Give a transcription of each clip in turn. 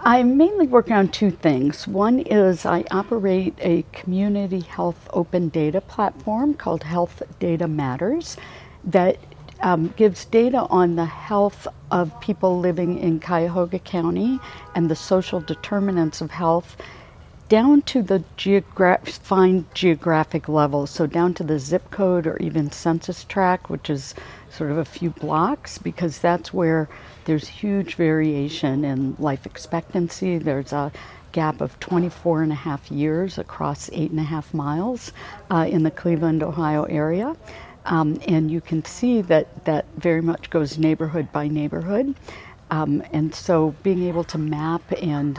I'm mainly working on two things. One is I operate a community health open data platform called Health Data Matters that gives data on the health of people living in Cuyahoga County and the social determinants of health down to the fine geographic level, so down to the zip code or even census tract, which is sort of a few blocks, because that's where there's huge variation in life expectancy. There's a gap of 24 and a half years across 8.5 miles in the Cleveland, Ohio area. And you can see that that very much goes neighborhood by neighborhood. And so being able to map and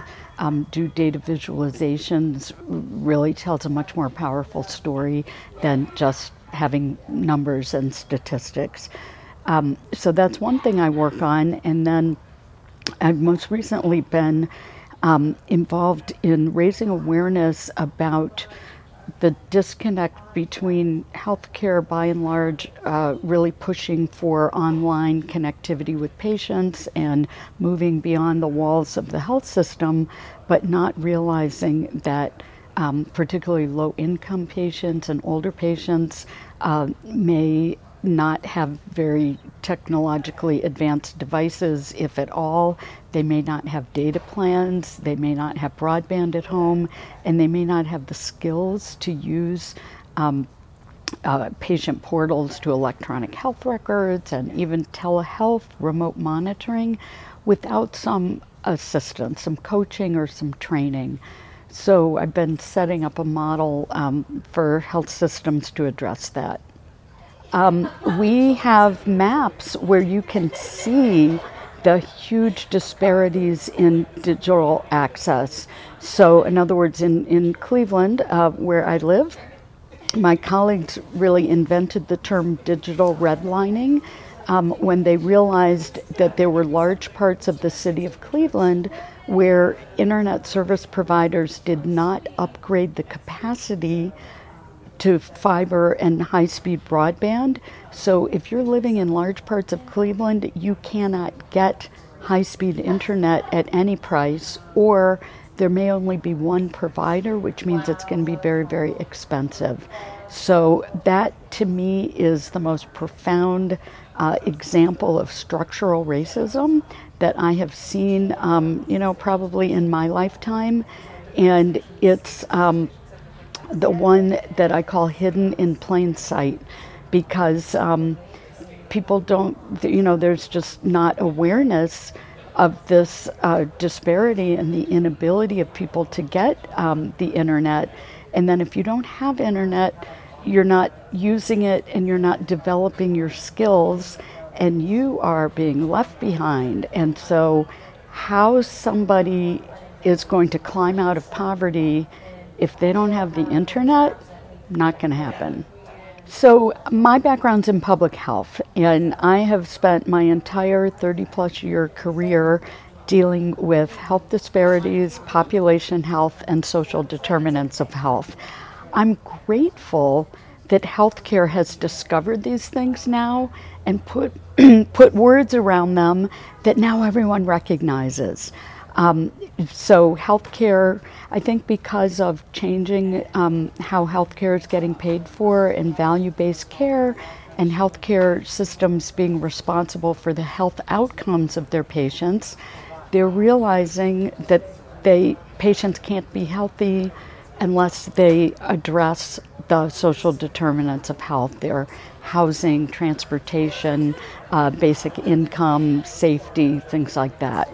do data visualizations really tells a much more powerful story than just having numbers and statistics. So that's one thing I work on. And then I've most recently been involved in raising awareness about the disconnect between healthcare by and large, really pushing for online connectivity with patients and moving beyond the walls of the health system, but not realizing that particularly low-income patients and older patients may not have very technologically advanced devices, if at all. They may not have data plans, they may not have broadband at home, and they may not have the skills to use patient portals to electronic health records and even telehealth remote monitoring without some assistance, some coaching or some training. So I've been setting up a model for health systems to address that. We have maps where you can see the huge disparities in digital access. So in other words, in Cleveland, where I live, my colleagues really invented the term digital redlining when they realized that there were large parts of the city of Cleveland where internet service providers did not upgrade the capacity to fiber and high-speed broadband. So if you're living in large parts of Cleveland, you cannot get high-speed internet at any price, or there may only be one provider, which means it's going to be very, very expensive. So that, to me, is the most profound example of structural racism that I have seen, probably in my lifetime. And it's the one that I call hidden in plain sight, because people don't, there's just not awareness of this disparity and the inability of people to get the internet. And then if you don't have internet, you're not using it and you're not developing your skills, and you are being left behind. And so how somebody is going to climb out of poverty if they don't have the internet, not going to happen. So my background's in public health, and I have spent my entire 30-plus year career dealing with health disparities, population health, and social determinants of health. I'm grateful that healthcare has discovered these things now and put words around them that now everyone recognizes. So healthcare, I think because of changing how healthcare is getting paid for and value-based care, and healthcare systems being responsible for the health outcomes of their patients, they're realizing that patients can't be healthy unless they address the social determinants of health, their housing, transportation, basic income, safety, things like that.